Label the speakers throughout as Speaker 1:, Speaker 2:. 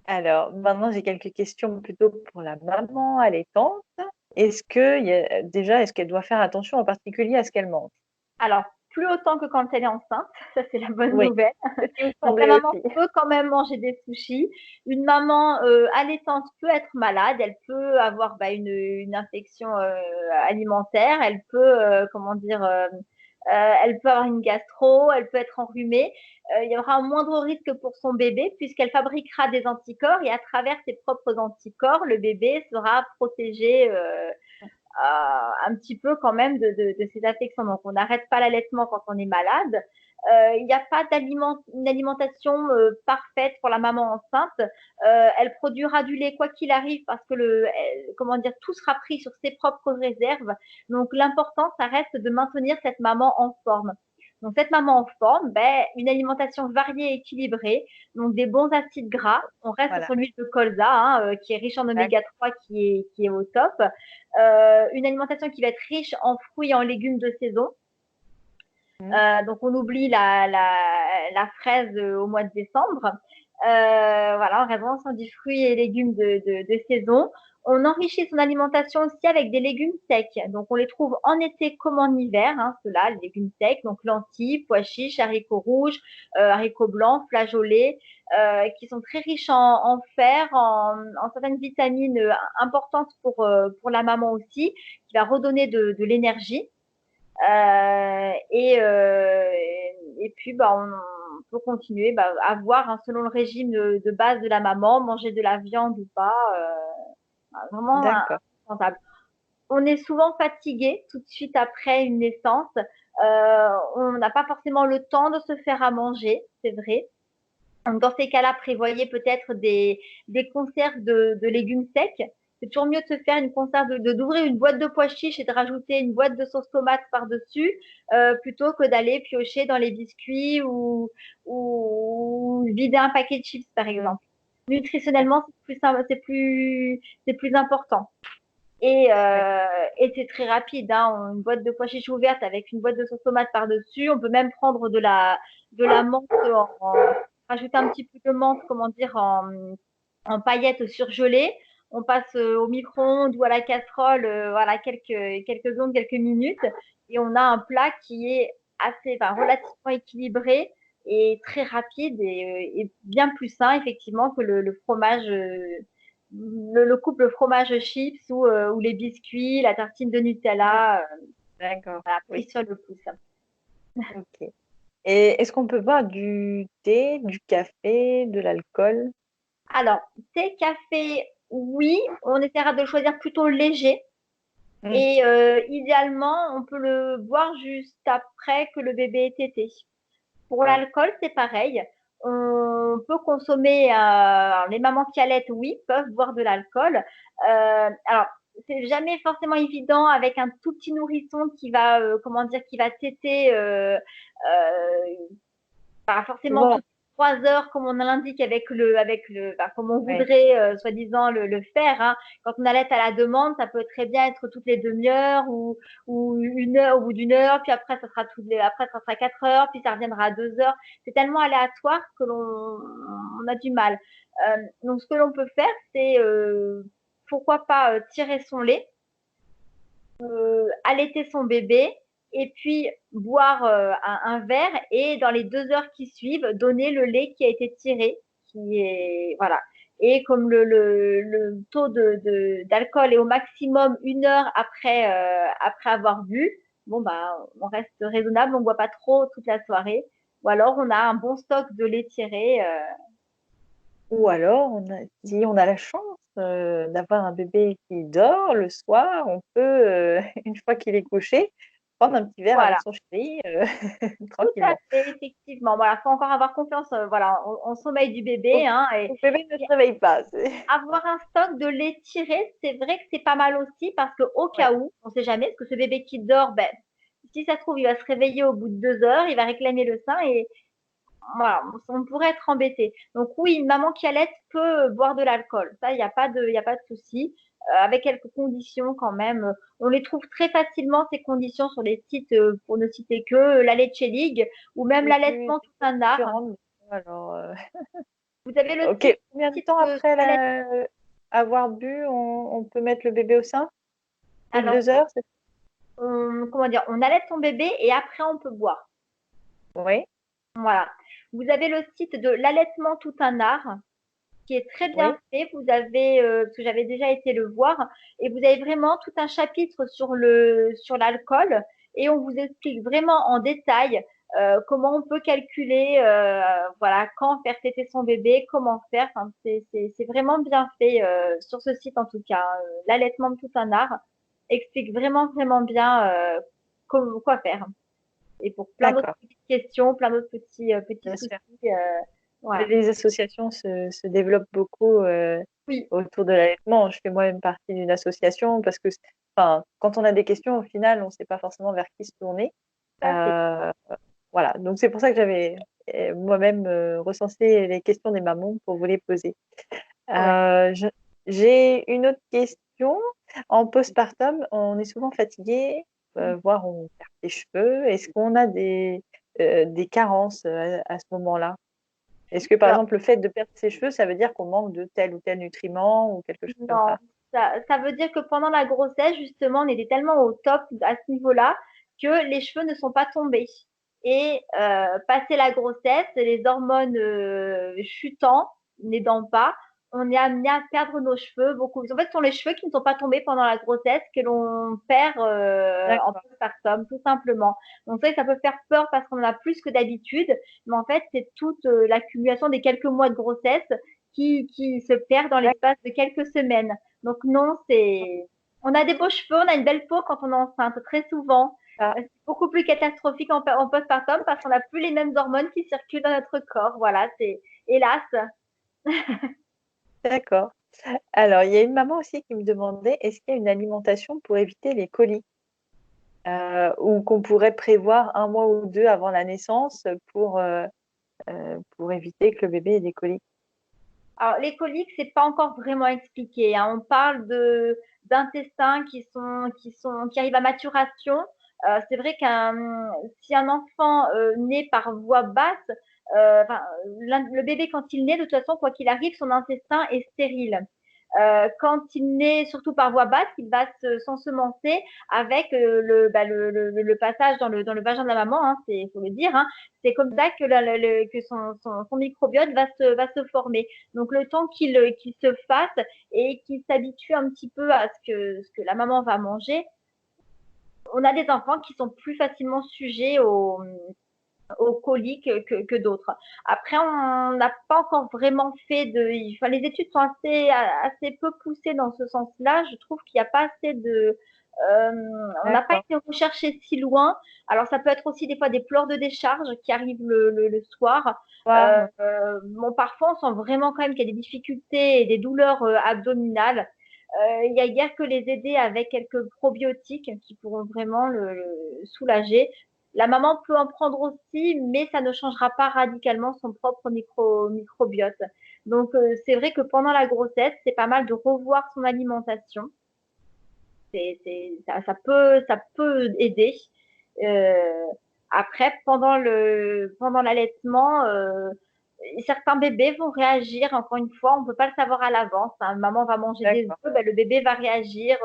Speaker 1: Alors, maintenant, j'ai quelques questions plutôt pour la maman allaitante. Est-ce qu'elle doit faire attention en particulier à ce qu'elle mange?
Speaker 2: Alors, plus autant que quand elle est enceinte, ça c'est la bonne
Speaker 1: Oui,
Speaker 2: nouvelle.
Speaker 1: c'est ce qui me
Speaker 2: Donc la
Speaker 1: semblait
Speaker 2: maman
Speaker 1: aussi.
Speaker 2: peut quand même manger des sushis. Une maman allaitante peut être malade, elle peut avoir une infection alimentaire, elle peut, elle peut avoir une gastro, elle peut être enrhumée. Il y aura un moindre risque pour son bébé puisqu'elle fabriquera des anticorps et à travers ses propres anticorps, le bébé sera protégé un petit peu quand même de ces affections. Donc, on n'arrête pas l'allaitement quand on est malade. Il n'y a pas une alimentation parfaite pour la maman enceinte. Elle produira du lait quoi qu'il arrive parce que tout sera pris sur ses propres réserves. Donc, l'important, ça reste de maintenir cette maman en forme. Donc, cette maman en forme, une alimentation variée et équilibrée, donc des bons acides gras. On reste
Speaker 1: Voilà.
Speaker 2: sur l'huile de colza, hein, qui est riche en oméga
Speaker 1: D'accord.
Speaker 2: 3, qui est au top. Une alimentation qui va être riche en fruits et en légumes de saison.
Speaker 1: Mhm.
Speaker 2: Donc on oublie la fraise au mois de décembre. Voilà, on reste vraiment sur du fruits et légumes de saison. On enrichit son alimentation aussi avec des légumes secs. Donc on les trouve en été comme en hiver, hein, ceux-là, les légumes secs, donc lentilles, pois chiches, haricots rouges, haricots blancs, flageolets, qui sont très riches en fer, en certaines vitamines importantes pour la maman aussi, qui va redonner de l'énergie. Et puis, on peut continuer à voir hein, selon le régime de base de la maman, manger de la viande ou pas, vraiment
Speaker 1: D'accord.
Speaker 2: indispensable. On est souvent fatigué tout de suite après une naissance. On n'a pas forcément le temps de se faire à manger, c'est vrai. Donc, dans ces cas-là, prévoyez peut-être des conserves de légumes secs. C'est toujours mieux de se faire une conserve, d'ouvrir une boîte de pois chiches et de rajouter une boîte de sauce tomate par-dessus, plutôt que d'aller piocher dans les biscuits ou vider un paquet de chips, par
Speaker 1: Mhm.
Speaker 2: exemple. Nutritionnellement, c'est plus important. Et,
Speaker 1: D'accord.
Speaker 2: euh, et c'est très rapide, hein. Une boîte de pois chiches ouverte avec une boîte de sauce tomate par-dessus. On peut même prendre de la menthe, rajouter un petit peu de menthe, en paillettes surgelées. On passe au micro-ondes ou à la casserole, voilà, quelques secondes, quelques minutes. Et on a un plat qui est relativement équilibré et très rapide et bien plus sain, effectivement, que le fromage, le couple fromage chips ou les biscuits, la tartine de Nutella,
Speaker 1: D'accord.
Speaker 2: voilà,
Speaker 1: Oui.
Speaker 2: prise sur le pouce.
Speaker 1: Ok. Et est-ce qu'on peut boire du thé, du café, de l'alcool?
Speaker 2: Alors, thé, café, oui, on essaiera de choisir plutôt léger.
Speaker 1: Mhm.
Speaker 2: Et idéalement, on peut le boire juste après que le bébé ait tété. Pour
Speaker 1: Ah,
Speaker 2: l'alcool, c'est pareil. On peut consommer, les mamans qui allaitent, oui, peuvent boire de l'alcool. Alors, c'est jamais forcément évident avec un tout petit nourrisson qui va téter, pas forcément
Speaker 1: souvent,
Speaker 2: toutes les 3 heures comme on l'indique comme on
Speaker 1: oui.
Speaker 2: voudrait soi-disant le faire. Hein. Quand on allait à la demande, ça peut très bien être toutes les demi-heures ou une heure au bout d'une heure, puis après après ça sera 4 heures, puis ça reviendra à 2 heures. C'est tellement aléatoire que on a du mal. Donc ce que l'on peut faire, c'est pourquoi pas tirer son lait, allaiter son bébé et puis boire un verre et dans les 2 heures qui suivent, donner le lait qui a été tiré, qui est voilà. Et comme le taux d'alcool est au maximum 1 heure après avoir bu, bon on reste raisonnable, on ne boit pas trop toute la soirée. Ou alors on a un bon stock de lait tiré.
Speaker 1: Ou alors, si on a la chance d'avoir un bébé qui dort le soir, on peut, une fois qu'il est couché, prendre un petit verre avec
Speaker 2: Voilà.
Speaker 1: son chéri,
Speaker 2: Tout à
Speaker 1: tranquillement.
Speaker 2: fait, effectivement. Voilà, faut encore avoir confiance, voilà, au sommeil du bébé,
Speaker 1: Faut
Speaker 2: hein,
Speaker 1: faut que bébé ne se réveille pas.
Speaker 2: avoir un stock de lait tiré, c'est vrai que c'est pas mal aussi parce que au
Speaker 1: Ouais.
Speaker 2: cas où, on sait jamais, parce que ce bébé qui dort, si ça se trouve, il va se réveiller au bout de 2 heures, il va réclamer le sein et voilà, on pourrait être embêté. Donc oui, une maman qui allait peut boire de l'alcool. Ça, il y a pas de souci. Avec quelques conditions quand même. On les trouve très facilement ces conditions sur les sites, pour ne citer que la Leche League ou même
Speaker 1: J'ai vu
Speaker 2: l'allaitement tout un art.
Speaker 1: différentes, alors,
Speaker 2: Vous avez le
Speaker 1: Ok, combien de
Speaker 2: site
Speaker 1: temps
Speaker 2: de
Speaker 1: après
Speaker 2: l'allaitement.
Speaker 1: avoir bu, on peut mettre le bébé au sein? Plus de
Speaker 2: Alors,
Speaker 1: 2 heures,
Speaker 2: comment dire, on allait son bébé et après on peut boire.
Speaker 1: Oui,
Speaker 2: Voilà. Vous avez le site de l'allaitement tout un art qui est très bien
Speaker 1: oui,
Speaker 2: fait. Vous avez, parce que j'avais déjà été le voir, et vous avez vraiment tout un chapitre sur l'alcool et on vous explique vraiment en détail comment on peut calculer, voilà, quand faire téter son bébé, comment faire. Enfin, c'est vraiment bien fait sur ce site en tout cas. L'allaitement de tout un art explique vraiment vraiment bien quoi faire. Et pour plein d'autres
Speaker 1: d'accord,
Speaker 2: petites questions, plein d'autres petits
Speaker 1: bien sûr.
Speaker 2: soucis, voilà.
Speaker 1: Les associations se développent beaucoup
Speaker 2: Oui,
Speaker 1: autour de l'allaitement. Je fais moi-même partie d'une association parce que, enfin, quand on a des questions, au final, on ne sait pas forcément vers qui se tourner.
Speaker 2: ça c'est
Speaker 1: Euh, voilà, donc c'est pour ça que j'avais moi-même recensé les questions des mamans pour vous les poser.
Speaker 2: ouais.
Speaker 1: Euh, je- j'ai une autre question. En postpartum, on est souvent fatigué, voire on perd ses cheveux. Est-ce qu'on a des carences à ce moment-là? Est-ce que, par
Speaker 2: Alors,
Speaker 1: exemple, le fait de perdre ses cheveux, ça veut dire qu'on manque de tel ou tel nutriment ou quelque chose comme
Speaker 2: non,
Speaker 1: ça?
Speaker 2: ça veut dire que pendant la grossesse, justement, on était tellement au top à ce niveau-là que les cheveux ne sont pas tombés. Et passé la grossesse, les hormones chutant, n'aidant pas, on est amené à perdre nos cheveux beaucoup. En fait, ce sont les cheveux qui ne sont pas tombés pendant la grossesse que l'on perd en
Speaker 1: D'accord,
Speaker 2: postpartum, tout simplement. Donc ça peut faire peur parce qu'on en a plus que d'habitude, mais en fait, c'est toute l'accumulation des quelques mois de grossesse qui se perd dans l'espace de quelques semaines. Donc non, on a des beaux cheveux, on a une belle peau quand on est enceinte, très souvent.
Speaker 1: d'accord.
Speaker 2: C'est beaucoup plus catastrophique en postpartum parce qu'on n'a plus les mêmes hormones qui circulent dans notre corps. Voilà, c'est hélas.
Speaker 1: D'accord. Alors, il y a une maman aussi qui me demandait, est-ce qu'il y a une alimentation pour éviter les coliques ou qu'on pourrait prévoir 1 mois ou 2 avant la naissance pour éviter que le bébé ait des coliques?
Speaker 2: Alors les coliques, c'est pas encore vraiment expliqué, hein. On parle de d'intestins qui arrivent à maturation. C'est vrai si un enfant naît par voie basse, enfin, le bébé quand il naît, de toute façon, quoi qu'il arrive, son intestin est stérile. Quand il naît surtout par voie basse, il va s'ensemencer avec le passage dans le vagin de la maman, hein, c'est faut le dire. Hein. C'est comme ça que, que son microbiote va se former. Donc le temps qu'il se fasse et qu'il s'habitue un petit peu à ce que la maman va manger, on a des enfants qui sont plus facilement sujets aux coliques que d'autres. Après, on n'a pas encore vraiment fait enfin, les études sont assez peu poussées dans ce sens-là. Je trouve qu'il n'y a pas assez euh, on n'a pas
Speaker 1: D'accord.
Speaker 2: été recherché si loin. Alors, ça peut être aussi des fois des pleurs de décharge qui arrivent le soir.
Speaker 1: Voir,
Speaker 2: Bon, parfois, on sent vraiment quand même qu'il y a des difficultés et des douleurs abdominales. Il y a guère que les aider avec quelques probiotiques qui pourront vraiment le soulager. La maman peut en prendre aussi, mais ça ne changera pas radicalement son propre microbiote. Donc, c'est vrai que pendant la grossesse, c'est pas mal de revoir son alimentation. Ça peut aider. Euh, Après, pendant l'allaitement, certains bébés vont réagir. Encore une fois, on ne peut pas le savoir à l'avance. Hein. Maman va manger des
Speaker 1: d'accord.
Speaker 2: œufs, ben, le bébé va réagir.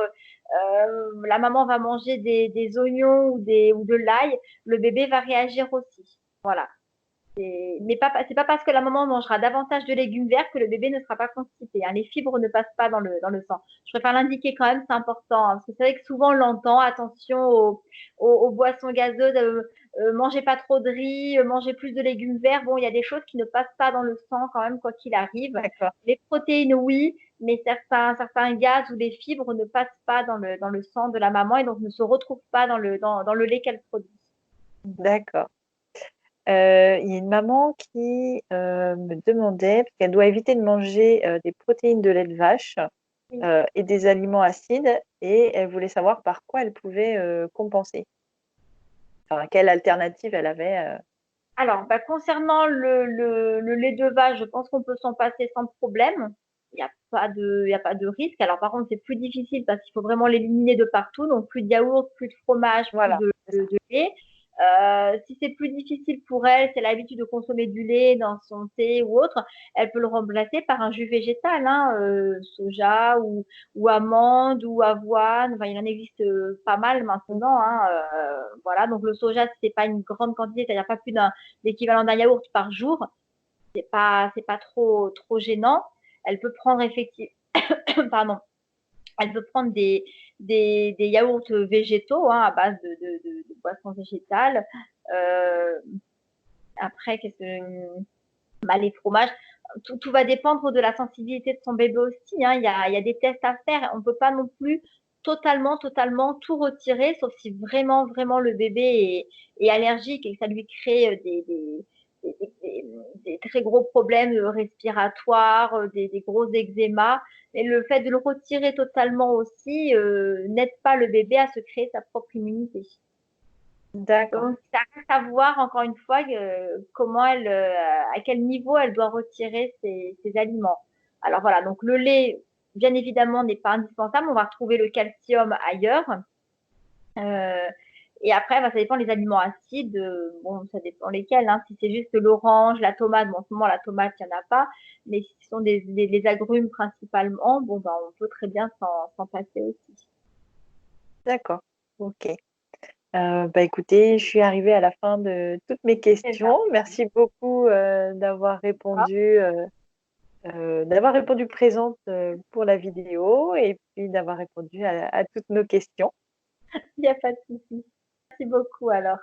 Speaker 2: La maman va manger des oignons ou de l'ail, le bébé va réagir aussi. Voilà. Mais c'est pas parce que la maman mangera davantage de légumes verts que le bébé ne sera pas constipé. Hein. Les fibres ne passent pas dans le sang. Je préfère l'indiquer quand même, c'est important. Hein, parce que c'est vrai que souvent on l'entend, attention aux boissons gazeuses, mangez pas trop de riz, mangez plus de légumes verts. Bon, il y a des choses qui ne passent pas dans le sang quand même, quoi qu'il arrive.
Speaker 1: D'accord.
Speaker 2: Les protéines, oui, mais certains gaz ou les fibres ne passent pas dans le sang de la maman et donc ne se retrouvent pas dans le lait qu'elle produit.
Speaker 1: D'accord. Il y a une maman qui me demandait, parce qu'elle doit éviter de manger des protéines de lait de vache
Speaker 2: Oui.
Speaker 1: et des aliments acides, et elle voulait savoir par quoi elle pouvait compenser. Enfin, quelle alternative elle avait.
Speaker 2: Alors, bah, concernant le lait de vache, je pense qu'on peut s'en passer sans problème. Il y a pas de risque. Alors, par contre, c'est plus difficile parce qu'il faut vraiment l'éliminer de partout. Donc, plus de yaourt, plus de fromage, plus
Speaker 1: Voilà, c'est ça.
Speaker 2: de lait. Si c'est plus difficile pour elle, si elle a l'habitude de consommer du lait dans son thé ou autre, elle peut le remplacer par un jus végétal, hein, soja ou amande ou avoine. Enfin, il en existe pas mal maintenant. Hein, voilà, donc le soja, si c'est pas une grande quantité, c'est-à-dire pas plus d'un l'équivalent d'un yaourt par jour, c'est pas trop gênant. Elle peut prendre effectivement, pardon, elle peut prendre des yaourts végétaux, hein, à base de boissons végétales. Euh, Après, qu'est-ce que bah, les fromages, tout va dépendre de la sensibilité de son bébé aussi. Hein. Il y a des tests à faire. On ne peut pas non plus totalement tout retirer, sauf si vraiment le bébé est allergique et que ça lui crée des très gros problèmes respiratoires, des gros eczémas. Et le fait de le retirer totalement aussi n'aide pas le bébé à se créer sa propre immunité.
Speaker 1: D'accord.
Speaker 2: Donc, ça reste à voir encore une fois comment elle, à quel niveau elle doit retirer ses aliments. Alors voilà, donc le lait, bien évidemment, n'est pas indispensable. On va retrouver le calcium ailleurs. Euh, et après, bah, ça dépend des aliments acides. Bon, ça dépend lesquels. Hein. Si c'est juste l'orange, la tomate, bon, en ce moment, la tomate, il n'y en a pas. Mais si ce sont les agrumes principalement, bon, bah, on peut très bien s'en passer aussi.
Speaker 1: D'accord. Ok. Bah, écoutez, je suis arrivée à la fin de toutes mes
Speaker 2: C'est ça.
Speaker 1: questions. Merci beaucoup d'avoir répondu présente pour la vidéo et puis d'avoir répondu à toutes nos questions.
Speaker 2: Il n'y a pas de souci. Merci beaucoup alors.